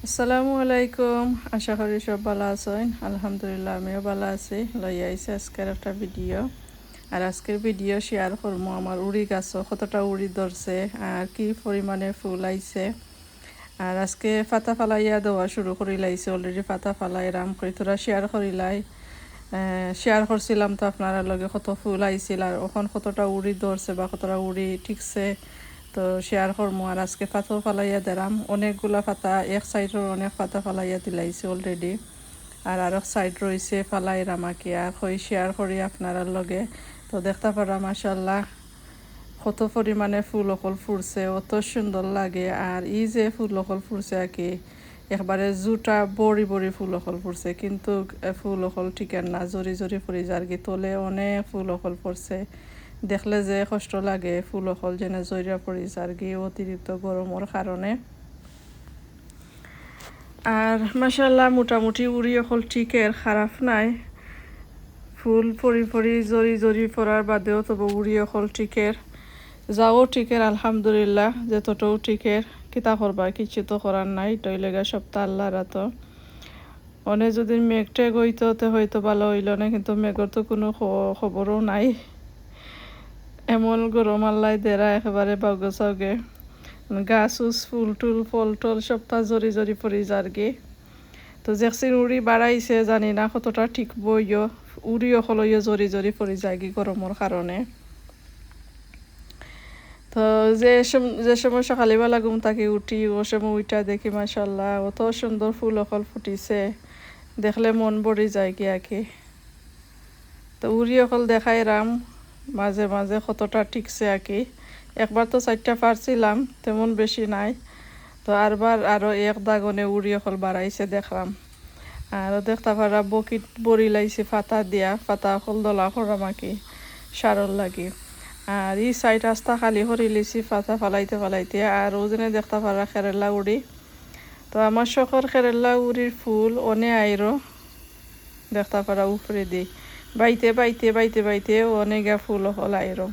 আসসালামু আলাইকুম, আশা করি সব ভালো আছেন। আলহামদুলিল্লাহ আমিও ভালো আছি। লইয়া আইছি আজকের একটা ভিডিও। আর আজকের ভিডিও শেয়ার করবো আমার উড়ি গাছ কতটা উড়ি ধরছে আর কি পরিমাণে ফুল আইছে। আর আজকে পাতা ফালাইয়া দেওয়া শুরু করি লাইছে, অলরেডি পাতা ফালাইরাম কই তোরা শেয়ার করিলাই। শেয়ার করছিলাম তো আপনারা লগে কত ফুল আইছিল আর ওখান কতটা উড়ি ধরছে বা কতটা উড়ি ঠিকছে তো শেয়ার করবো। আর আজকে পাতাও ফালাইয়া দিলাম, অনেকগুলা পাতা এক সাইডের অনেক পাতা ফালাইয়া দিলাইছে অলরেডি। আর আরেক সাইড রয়েছে ফালাইরাম আঁকি আর কই শেয়ার করি আপনারা লগে। তো দেখতে পারা মাশাল্লাহ কত পরিমাণে ফুল অকল ফুটছে, অত সুন্দর লাগে। আর এই যে ফুল অকল ফুটছে আর কি একবারে জুটা বড়ি বড়ি ফুল অকল ফুটছে, কিন্তু ফুল অকল ঠিকান না, জরি জরি ফুরি যার কি তোলে অনেক ফুল অকল পড়ছে। দেখলে যে কষ্ট লাগে, ফুল অকল যেন জরিয়া পড়ি যার কি অতিরিক্ত গরমের কারণে। আর মাশাল্লাহ মোটামুটি উড়ি অকল ঠিকের, খারাপ নাই। ফুল ফরি ফরি জরি জরি পড়ার বাদেও তবু উড়ি অকল ঠিকের, যাও ঠিকের আলহামদুলিল্লাহ, যতটাও ঠিকের। কিতা করবা, কিছু তো করার নাই, তৈ লেগা সপ্তাহ আল্লাহ রাত। অনেক যদি মেঘটে গইতো তো হয়তো ভালো হইল না, কিন্তু মেঘর তো কোনো খবরও নাই। এমন গরম আল্লাহ দেরা একেবারে বাউগে চাউগে, গাছ উস ফুল টুল ফল টল সপ্তাহ জরি জরি পড়ি যার গে। তো জেকসিন উড়ি বাড়াইছে জানি না কতটা ঠিক বইও, উড়ি অকলইও জরি জরি পড়ি যায় কি গরমের কারণে। তো যে সময় সকালবেলা ঘুম থেকে উঠি ও সময় উইটা দেখি মাশাল্লাহ অত সুন্দর ফুল অকল ফুটিছে, দেখলে মন ভরে যায় কি আঁকি। তো উড়ি অকল দেখাই রাম মাঝে মাঝে কতটা ঠিকছে আঁকি। একবার তো 4টা পারছিলাম, তেমন বেশি নাই। তো আরবার আরও এক দাগনে উড়ি অকল বাড়াইছে দেখলাম। আর দেখতে পারা বকিট বড়ি লাইছে পাতা দিয়া, পাতা অকল দলা করাম আঁকি সারল লাগি। আর এই সাইড রাস্তা খালি হরি লিছি পাতা ফালাইতে ফালাইতে। আর ওজনে দেখতে পারা কেরেলা উড়ি। তো আমার শখর কেরেলা উড়ির ফুল অনে আইরো দেখতে পারা উপরে দি বাইতে বাইতে বাইতে বাইতে অনেক ফুল হল আইরো।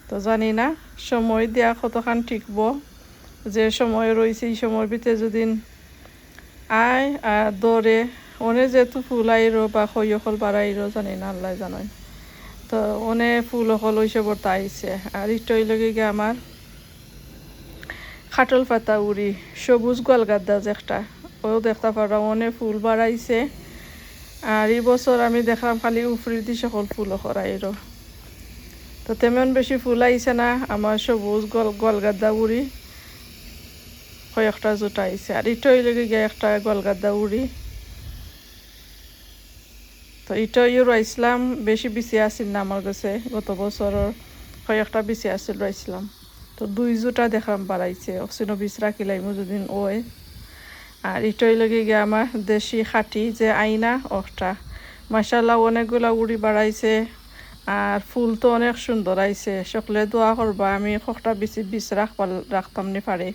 তো জানি না সময় দেয়া কতখান ঠিকব, যে সময় রয়েছে এই সময়ের ভিতরে যদি আয় আর দৌড়ে অনেক যেহেতু ফুল আইরো বা খই অকল বাড়াইরো জানি না, আল্লাহ জানাই। তো অনেক ফুল অকল হইসে বর্তা আইছে। আর ইটই লগে গিয়ে আমার খাটল পাতা উড়ি সবুজ গোয়ালগাদ্দা একটা, ও দেখতে পারা অনেক ফুল বাড়াইছে। আর এই বছর আমি দেখলাম খালি উফরি দি সকল ফুল করাইরো। তো তেমন বেশি ফুল আইছে না, আমার সবুজ গোয়ালগাদ্দা উড়ি কয়েকটা জোটা আইছে। আর ইটই লগে গিয়ে একটা গোয়ালগাদ্দা উড়ি। তো ইটইও রাইছিলাম, বেশি বেশি আসিল না আমার কাছে, গত বছরের কয়েকটা বেশি আসিল রাইছিলাম। তো 2 জোটা দেখলাম বাড়াইছে, অক্সিনো বিষ রাখিলাম যদিন ওই। আর ইটই লগে গিয়ে আমার দেশি খাটি যে আইনা ওটা মাশাল্লাহ অনেকগুলা উড়ি বাড়াইছে। আর ফুল তো অনেক সুন্দর আইছে, সকলে দোয়া করবা আমি কটা বেশি বিষ রাখতাম নি পারে।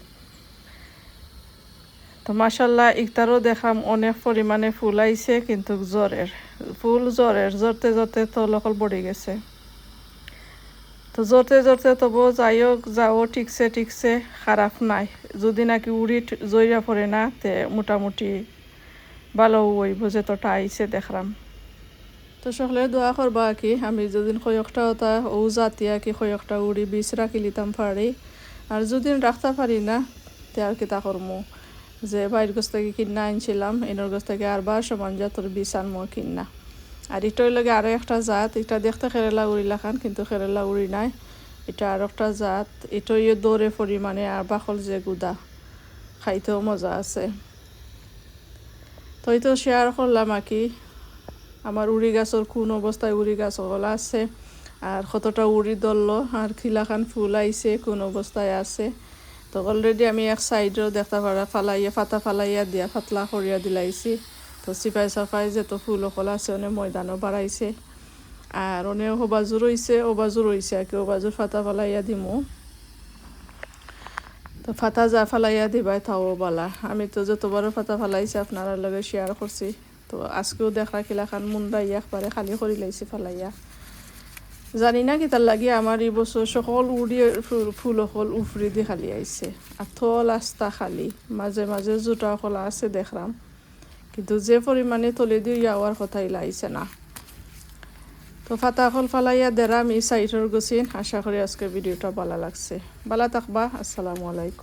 তো মাশাল্লাহ ইকতারও দেখলাম অনেক পরিমাণে ফুল আইছে, কিন্তু জরতে জরতে তো লকল পড়ে গেছে। তো জরতে জরতে তবু যাই হোক যাও ঠিকছে ঠিকছে, খারাপ নাই। যদি নাকি উড়ি জইরা পড়ে না তে মোটামুটি ভালো হইব, যেতটা আইছে দেখলাম। তো সকলে দোয়া করবা কি আমি যদি কয়েকটা ওটা ও জাতি আর কি কয়েকটা উড়ি বীজ রাখি লিতাম পারি। আর যদি রাখতে পারি না তে আর কি তা করমু, যে বাইর গাছ থেকে কিনা আনছিলাম এনার গাছ থেকে আরবার সমান জাতর বীজ আনমো কিনা। আর এটার লগে আরও একটা জাত, এটা দেখতে কেরালা উড়ি লাখান কিন্তু কেরালা উড়ি নাই, এটা আর একটা জাত। এটাও দৌড়ে পরিমাণে আর বাকল যে গুদা, খাইতেও মজা আছে। তো এই তো শেয়ার করলাম আর কি আমার উড়ি গাছের কোন অবস্থায় উড়ি গাছ হল আছে, আর কতটা উড়ি ধরলো আর খিলাখান ফুল আইছে কোন অবস্থায় আছে। তো অলরেডি আমি এক সাইডেও দেখতে পারা ফালাইয়া পাতা ফালাইয়া দিয়া পাতলা করিয়া দিলাইছি। তো সিপাই সাফাই যেত ফুল অকল আছে অনেক ময়দানও বাড়াইছে। আর অনেক ওবাজু রয়েছে আর কি ওবাজুর ফাতা ফালাইয়া দিমু। তো ফাতা যা ফালাইয়া দিবাই তাও বলা, আমি তো যতবারও ফাতা ফালাইছি আপনারা লগে শেয়ার করছি। তো আজকেও দেখা কিলাখান মুন্ডাইয়া একবারে খালি করি লাইছি ফালাইয়া। জানি না কি তার লাগি আমার এই বছর সকল উড়িয়ে ফুল সকল উফরি দিয়ে খালি আইছে আর থল আস্তা খালি মাঝে মাঝে জোটা খোলা আছে দেখলাম কিন্তু যে পরিমাণে তলে দিয়ে যাওয়ার কথাই লাইছে না তো ফাতা খল ফালাইয়া দেরাম এই সাইটর গছিন আশা করি আজকে ভিডিওটা ভালো লাগছে ভালো থাকবা আসসালামু আলাইকুম